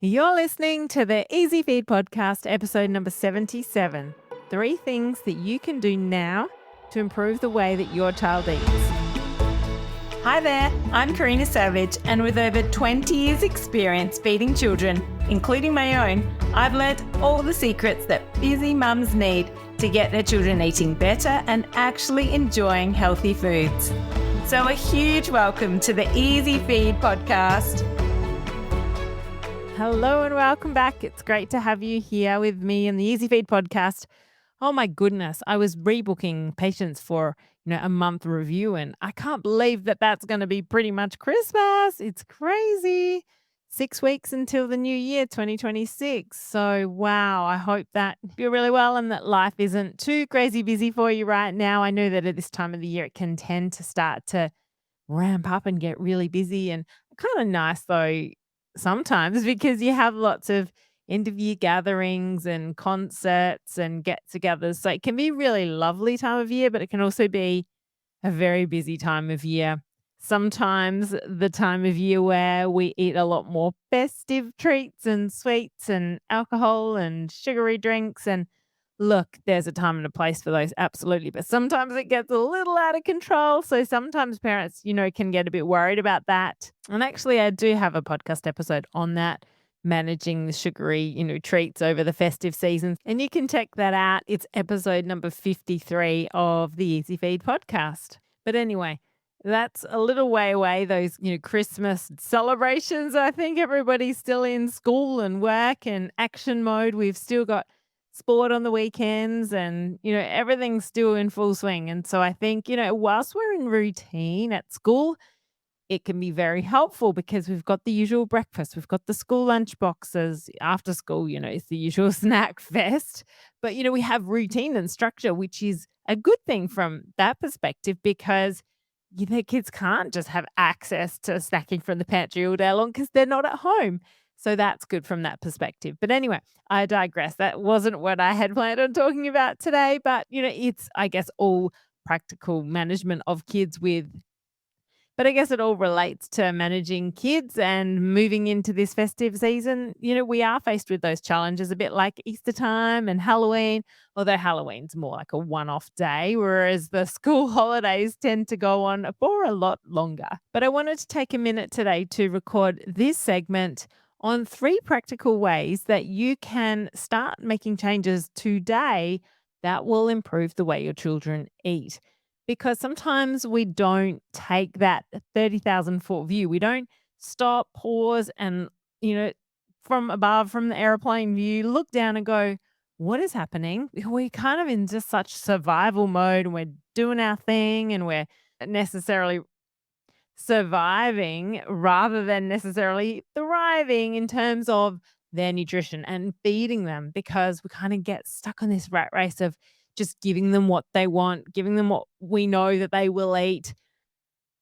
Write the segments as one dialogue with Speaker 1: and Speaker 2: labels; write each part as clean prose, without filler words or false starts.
Speaker 1: You're listening to the Easy Feed Podcast, episode number 77. 3 things that you can do now to improve the way that your child eats.
Speaker 2: Hi there, I'm Karina Savage, and with over 20 years' experience feeding children, including my own, I've learnt all the secrets that busy mums need to get their children eating better and actually enjoying healthy foods. So a huge welcome to the Easy Feed Podcast.
Speaker 1: Hello and welcome back. It's great to have you here with me in the Easy Feed Podcast. Oh my goodness, I was rebooking patients for a month review, and I can't believe that that's going to be pretty much Christmas. It's crazy. 6 weeks until the new year, 2026. So wow, I hope that you're really well and that life isn't too crazy busy for you right now. I know that at this time of the year it can tend to start to ramp up and get really busy, and kind of nice though sometimes because you have lots of interview gatherings and concerts and get-togethers. So it can be a really lovely time of year, but it can also be a very busy time of year. Sometimes the time of year where we eat a lot more festive treats and sweets and alcohol and sugary drinks. And look, there's a time and a place for those, absolutely. But sometimes it gets a little out of control. So sometimes parents, can get a bit worried about that. And actually, I do have a podcast episode on that, managing the sugary, treats over the festive season. And you can check that out. It's episode number 53 of the Easy Feed podcast. But anyway, that's a little way away, those, Christmas celebrations. I think everybody's still in school and work and action mode. We've still got sport on the weekends and, everything's still in full swing. And so I think, whilst we're in routine at school, it can be very helpful because we've got the usual breakfast, we've got the school lunch boxes. After school, it's the usual snack fest. But, we have routine and structure, which is a good thing from that perspective because kids can't just have access to snacking from the pantry all day long because they're not at home. So that's good from that perspective. But anyway, I digress. That wasn't what I had planned on talking about today. But, it's, I guess, all practical management of kids with, but I guess it all relates to managing kids and moving into this festive season. We are faced with those challenges a bit like Easter time and Halloween, although Halloween's more like a one-off day, whereas the school holidays tend to go on for a lot longer. But I wanted to take a minute today to record this segment on 3 practical ways that you can start making changes today that will improve the way your children eat. Because sometimes we don't take that 30,000 foot view. We don't stop, pause, and, from above, from the airplane view, look down and go, what is happening? We're kind of in just such survival mode and we're doing our thing and we're necessarily surviving rather than necessarily thriving in terms of their nutrition and feeding them because we kind of get stuck on this rat race of just giving them what they want, giving them what we know that they will eat.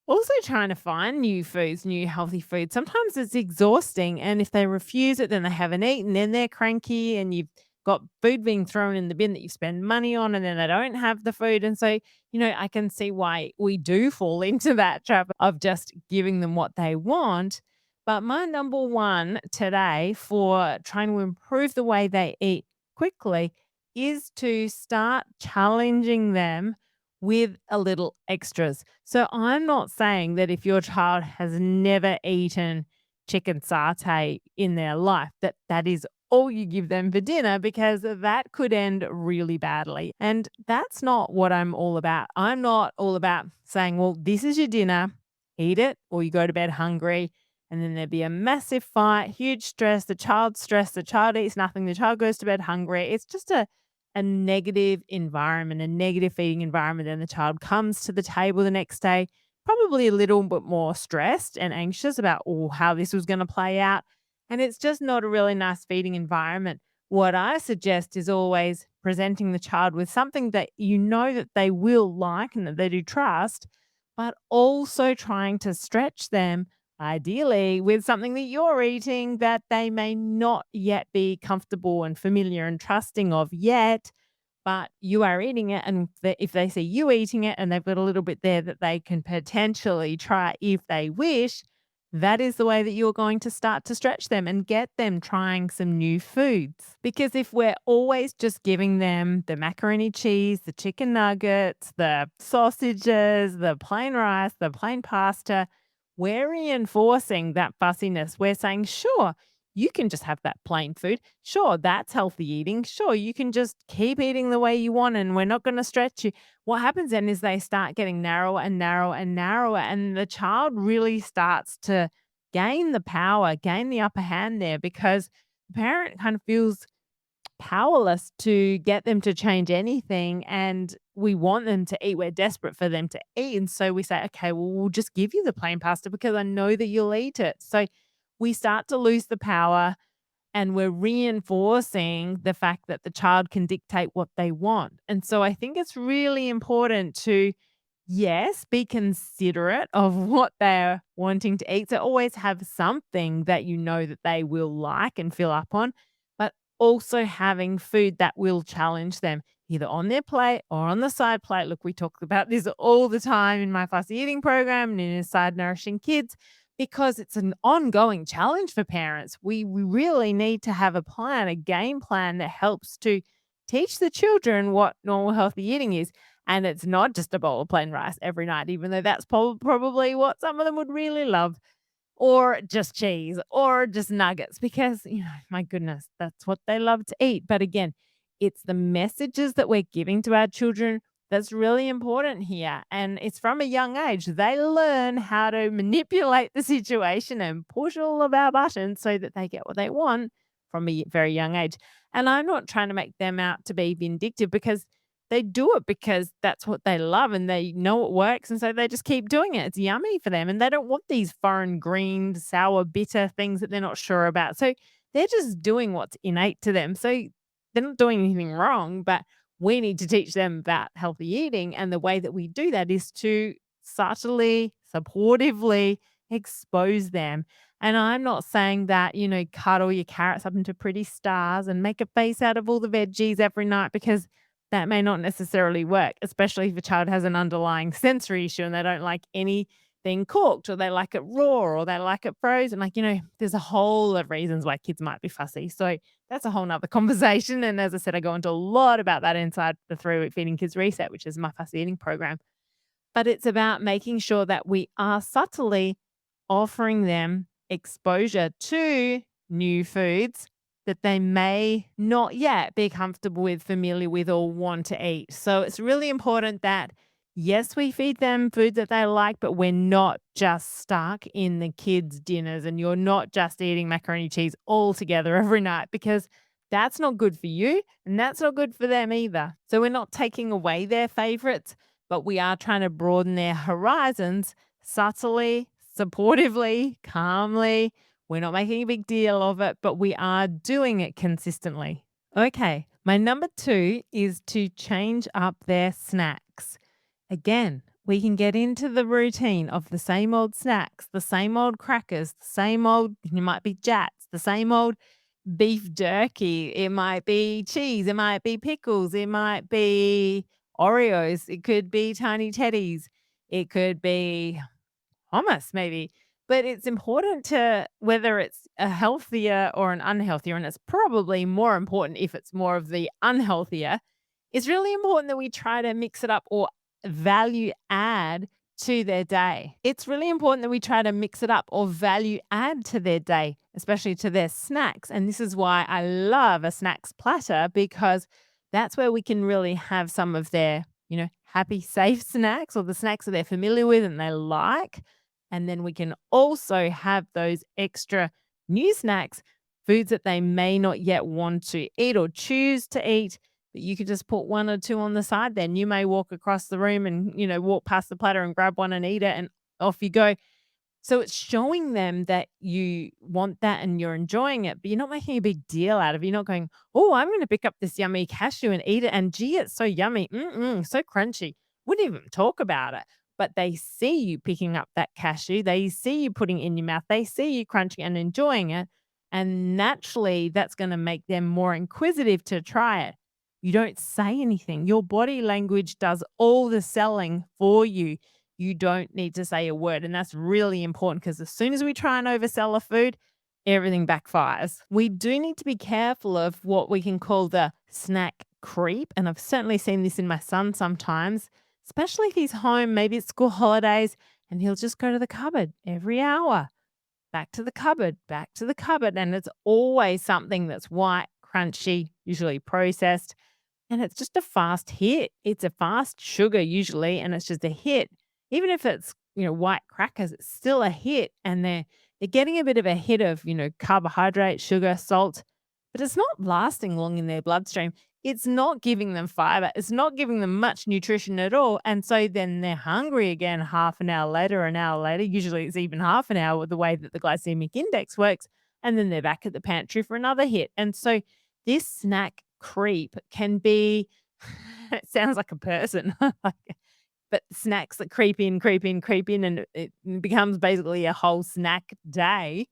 Speaker 1: Also trying to find new foods, new healthy foods. Sometimes it's exhausting. And if they refuse it, then they haven't eaten, then they're cranky and you've got food being thrown in the bin that you spend money on and then they don't have the food. And so, I can see why we do fall into that trap of just giving them what they want. But my number one today for trying to improve the way they eat quickly is to start challenging them with a little extras. So I'm not saying that if your child has never eaten chicken satay in their life, that is all you give them for dinner, because that could end really badly. And that's not what I'm all about. I'm not all about saying, well, this is your dinner, eat it, or you go to bed hungry. And then there'd be a massive fight, huge stress, the child's stressed, the child eats nothing, the child goes to bed hungry. It's just a negative environment, a negative feeding environment. And the child comes to the table the next day, probably a little bit more stressed and anxious about how this was going to play out. And it's just not a really nice feeding environment. What I suggest is always presenting the child with something that that they will like and that they do trust, but also trying to stretch them, ideally with something that you're eating that they may not yet be comfortable and familiar and trusting of yet, but you are eating it. And if they see you eating it and they've got a little bit there that they can potentially try if they wish, that is the way that you're going to start to stretch them and get them trying some new foods. Because if we're always just giving them the macaroni cheese, the chicken nuggets, the sausages, the plain rice, the plain pasta, we're reinforcing that fussiness. We're saying, sure, you can just have that plain food. Sure, that's healthy eating. Sure, you can just keep eating the way you want and we're not going to stretch you. What happens then is they start getting narrower and narrower and narrower, and the child really starts to gain the power, gain the upper hand there because the parent kind of feels powerless to get them to change anything. And we want them to eat. We're desperate for them to eat. And so we say, okay, well, we'll just give you the plain pasta because I know that you'll eat it. So we start to lose the power and we're reinforcing the fact that the child can dictate what they want. And so I think it's really important to, yes, be considerate of what they're wanting to eat. So always have something that you know that they will like and fill up on, but also having food that will challenge them either on their plate or on the side plate. Look, we talk about this all the time in my fussy eating program and in Inside Nourishing Kids because it's an ongoing challenge for parents. We really need to have a plan, a game plan that helps to teach the children what normal healthy eating is. And it's not just a bowl of plain rice every night, even though that's probably what some of them would really love, or just cheese or just nuggets because, my goodness, that's what they love to eat. But again, it's the messages that we're giving to our children that's really important here. And it's from a young age. They learn how to manipulate the situation and push all of our buttons so that they get what they want from a very young age. And I'm not trying to make them out to be vindictive because they do it because that's what they love and they know it works, and so they just keep doing it. It's yummy for them, and they don't want these foreign green, sour, bitter things that they're not sure about. So they're just doing what's innate to them. So they're not doing anything wrong, but we need to teach them about healthy eating, and the way that we do that is to subtly, supportively expose them. And I'm not saying that, cut all your carrots up into pretty stars and make a face out of all the veggies every night because that may not necessarily work, especially if a child has an underlying sensory issue and they don't like anything cooked or they like it raw or they like it frozen. Like, there's a whole lot of reasons why kids might be fussy. So that's a whole nother conversation. And as I said, I go into a lot about that inside the 3-week Feeding Kids Reset, which is my fussy eating program. But it's about making sure that we are subtly offering them exposure to new foods that they may not yet be comfortable with, familiar with, or want to eat. So it's really important that, yes, we feed them food that they like, but we're not just stuck in the kids' dinners and you're not just eating macaroni cheese all together every night because that's not good for you and that's not good for them either. So we're not taking away their favorites, but we are trying to broaden their horizons subtly, supportively, calmly. We're not making a big deal of it, but we are doing it consistently. Okay, my number 2 is to change up their snacks. Again, we can get into the routine of the same old snacks, the same old crackers, the same old, it might be jats, the same old beef jerky, it might be cheese, it might be pickles, it might be Oreos, it could be tiny teddies, it could be hummus maybe. But it's important to whether it's a healthier or an unhealthier, and it's probably more important if it's more of the unhealthier. It's really important that we try to mix it up or value add to their day. It's really important that we try to mix it up or value add to their day, especially to their snacks. And this is why I love a snacks platter because that's where we can really have some of their, happy, safe snacks or the snacks that they're familiar with and they like. And then we can also have those extra new snacks, foods that they may not yet want to eat or choose to eat, but you could just put 1 or 2 on the side. Then you may walk across the room and, walk past the platter and grab one and eat it and off you go. So it's showing them that you want that and you're enjoying it, but you're not making a big deal out of it. You're not going, oh, I'm going to pick up this yummy cashew and eat it. And gee, it's so yummy. So crunchy. Wouldn't even talk about it. But they see you picking up that cashew. They see you putting it in your mouth. They see you crunching and enjoying it. And naturally, that's going to make them more inquisitive to try it. You don't say anything. Your body language does all the selling for you. you don't need to say a word. And that's really important because as soon as we try and oversell a food, everything backfires. We do need to be careful of what we can call the snack creep. And I've certainly seen this in my son sometimes, especially if he's home, maybe it's school holidays, and he'll just go to the cupboard every hour, back to the cupboard, back to the cupboard. And it's always something that's white, crunchy, usually processed. And it's just a fast hit. It's a fast sugar usually, and it's just a hit. Even if it's, white crackers, it's still a hit. And they're getting a bit of a hit of, carbohydrate, sugar, salt, but it's not lasting long in their bloodstream. It's not giving them fiber. It's not giving them much nutrition at all. And so then they're hungry again half an hour later, an hour later. Usually it's even half an hour with the way that the glycemic index works. And then they're back at the pantry for another hit. And so this snack creep can be, it sounds like a person, but snacks that creep in, creep in, creep in, and it becomes basically a whole snack day.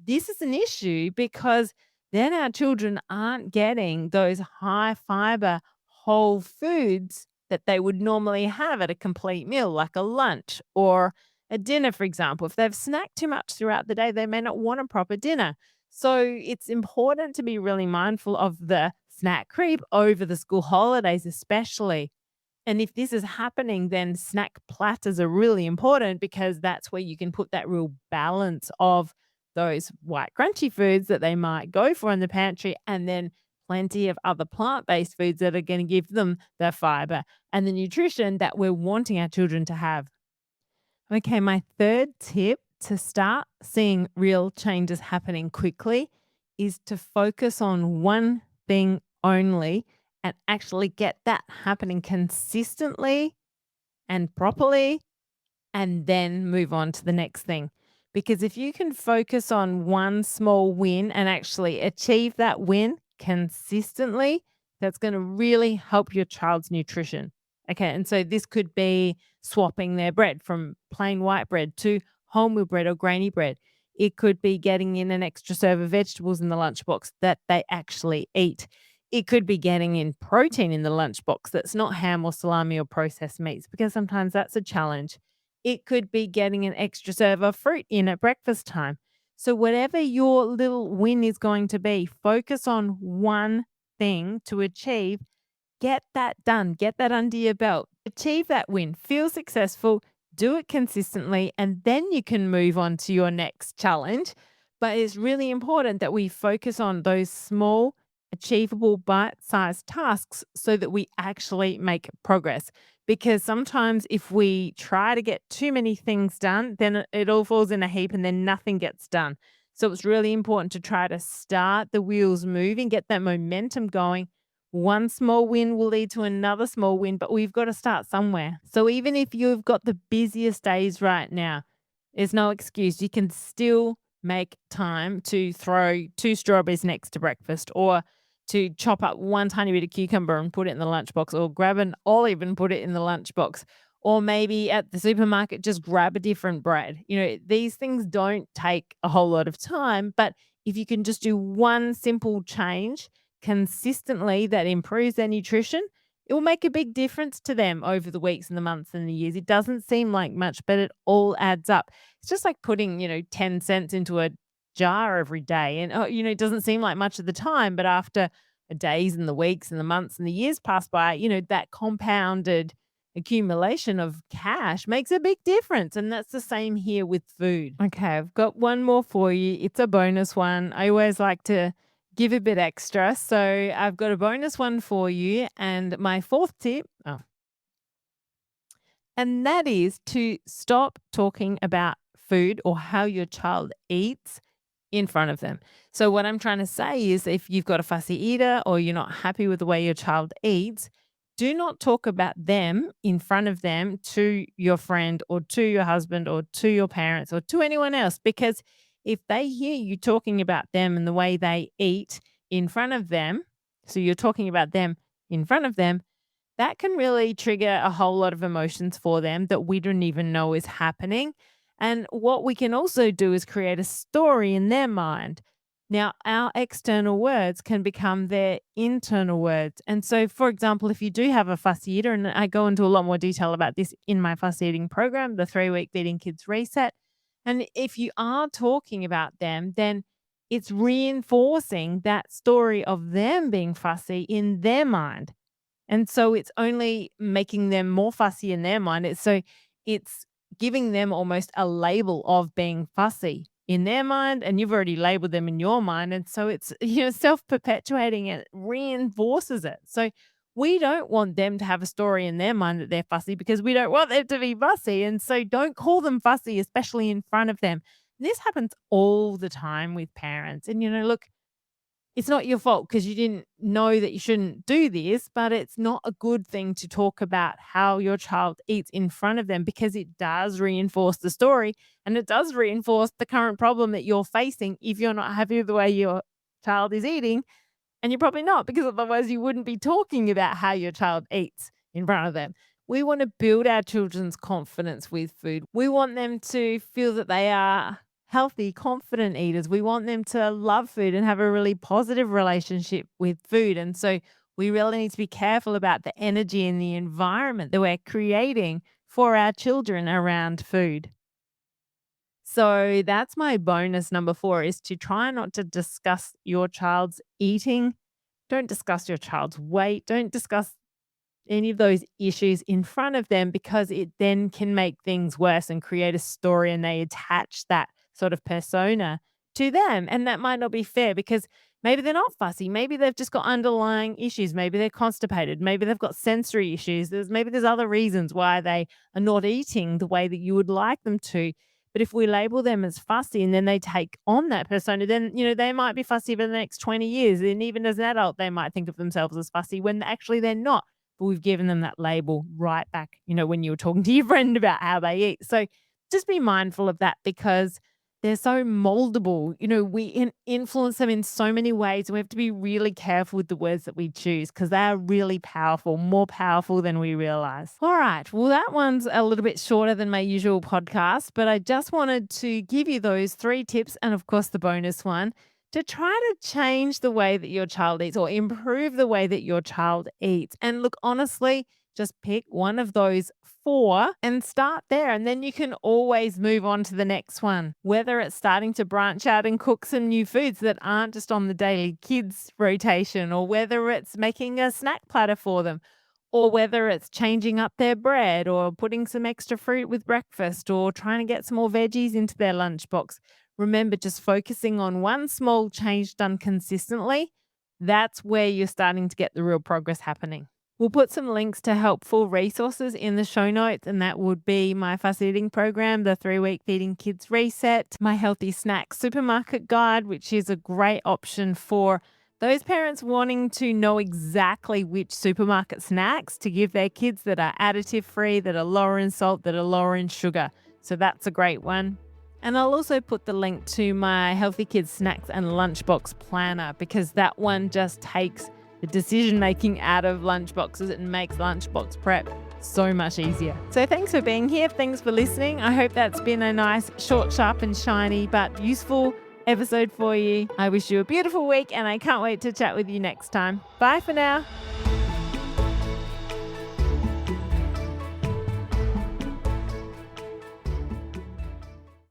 Speaker 1: This is an issue because then our children aren't getting those high fiber whole foods that they would normally have at a complete meal, like a lunch or a dinner, for example. If they've snacked too much throughout the day, they may not want a proper dinner. So it's important to be really mindful of the snack creep over the school holidays, especially. And if this is happening, then snack platters are really important because that's where you can put that real balance of those white crunchy foods that they might go for in the pantry and then plenty of other plant-based foods that are going to give them the fiber and the nutrition that we're wanting our children to have. Okay, my third tip to start seeing real changes happening quickly is to focus on one thing only and actually get that happening consistently and properly, and then move on to the next thing. Because if you can focus on one small win and actually achieve that win consistently, that's going to really help your child's nutrition. Okay. And so this could be swapping their bread from plain white bread to wholemeal bread or grainy bread. It could be getting in an extra serve of vegetables in the lunchbox that they actually eat. It could be getting in protein in the lunchbox that's not ham or salami or processed meats, because sometimes that's a challenge. It could be getting an extra serve of fruit in at breakfast time. So, whatever your little win is going to be, focus on one thing to achieve. Get that done, get that under your belt, achieve that win, feel successful, do it consistently, and then you can move on to your next challenge. But it's really important that we focus on those small, achievable, bite sized tasks so that we actually make progress. Because sometimes if we try to get too many things done, then it all falls in a heap and then nothing gets done. So it's really important to try to start the wheels moving, get that momentum going. One small win will lead to another small win, but we've got to start somewhere. So even if you've got the busiest days right now, there's no excuse. You can still make time to throw two strawberries next to breakfast, or to chop up one tiny bit of cucumber and put it in the lunchbox, or grab an olive and put it in the lunchbox, or maybe at the supermarket, just grab a different bread. These things don't take a whole lot of time, but if you can just do one simple change consistently that improves their nutrition, it will make a big difference to them over the weeks and the months and the years. It doesn't seem like much, but it all adds up. It's just like putting, 10 cents into a jar every day. And, it doesn't seem like much at the time, but after the days and the weeks and the months and the years pass by, that compounded accumulation of cash makes a big difference. And that's the same here with food. Okay, I've got one more for you. It's a bonus one. I always like to give a bit extra. So I've got a bonus one for you. And my fourth tip, and that is to stop talking about food or how your child eats in front of them. So what I'm trying to say is, if you've got a fussy eater or you're not happy with the way your child eats, do not talk about them in front of them to your friend or to your husband or to your parents or to anyone else, because if they hear you talking about them and the way they eat in front of them, so you're talking about them in front of them, that can really trigger a whole lot of emotions for them that we don't even know is happening. And what we can also do is create a story in their mind. Now, our external words can become their internal words. And so, for example, if you do have a fussy eater, and I go into a lot more detail about this in my fussy eating program, the 3 week Feeding Kids Reset. And if you are talking about them, then it's reinforcing that story of them being fussy in their mind. And so it's only making them more fussy in their mind. It's giving them almost a label of being fussy in their mind, and you've already labeled them in your mind. And so it's self-perpetuating, it reinforces it. So we don't want them to have a story in their mind that they're fussy because we don't want them to be fussy. And so don't call them fussy, especially in front of them. This happens all the time with parents. And look, it's not your fault because you didn't know that you shouldn't do this, but it's not a good thing to talk about how your child eats in front of them because it does reinforce the story and it does reinforce the current problem that you're facing if you're not happy with the way your child is eating. And you're probably not, because otherwise you wouldn't be talking about how your child eats in front of them. We want to build our children's confidence with food. We want them to feel that they are healthy, confident eaters. We want them to love food and have a really positive relationship with food. And so we really need to be careful about the energy and the environment that we're creating for our children around food. So that's my bonus number 4, is to try not to discuss your child's eating. Don't discuss your child's weight. Don't discuss any of those issues in front of them, because it then can make things worse and create a story, and they attach that sort of persona to them. And that might not be fair, because maybe they're not fussy. Maybe they've just got underlying issues. Maybe they're constipated. Maybe they've got sensory issues. Maybe there's other reasons why they are not eating the way that you would like them to. But if we label them as fussy and then they take on that persona, then, they might be fussy for the next 20 years. And even as an adult, they might think of themselves as fussy when actually they're not. But we've given them that label right back, when you were talking to your friend about how they eat. So just be mindful of that, because they're so moldable. We influence them in so many ways. And we have to be really careful with the words that we choose, because they are really powerful, more powerful than we realize. All right. Well, that one's a little bit shorter than my usual podcast, but I just wanted to give you those 3 tips, and of course the bonus one, to try to change the way that your child eats or improve the way that your child eats. And look, honestly, just pick one of those 4 and start there. And then you can always move on to the next one, whether it's starting to branch out and cook some new foods that aren't just on the daily kids rotation, or whether it's making a snack platter for them, or whether it's changing up their bread, or putting some extra fruit with breakfast, or trying to get some more veggies into their lunchbox. Remember, just focusing on one small change done consistently, that's where you're starting to get the real progress happening. We'll put some links to helpful resources in the show notes, and that would be my fussy eating program, the 3-week Feeding Kids Reset, my healthy snack supermarket guide, which is a great option for those parents wanting to know exactly which supermarket snacks to give their kids that are additive free, that are lower in salt, that are lower in sugar. So that's a great one. And I'll also put the link to my Healthy Kids Snacks and Lunchbox Planner, because that one just takes the decision making out of lunchboxes and makes lunchbox prep so much easier. So thanks for being here. Thanks for listening. I hope that's been a nice, short, sharp and shiny, but useful episode for you. I wish you a beautiful week, and I can't wait to chat with you next time. Bye for now.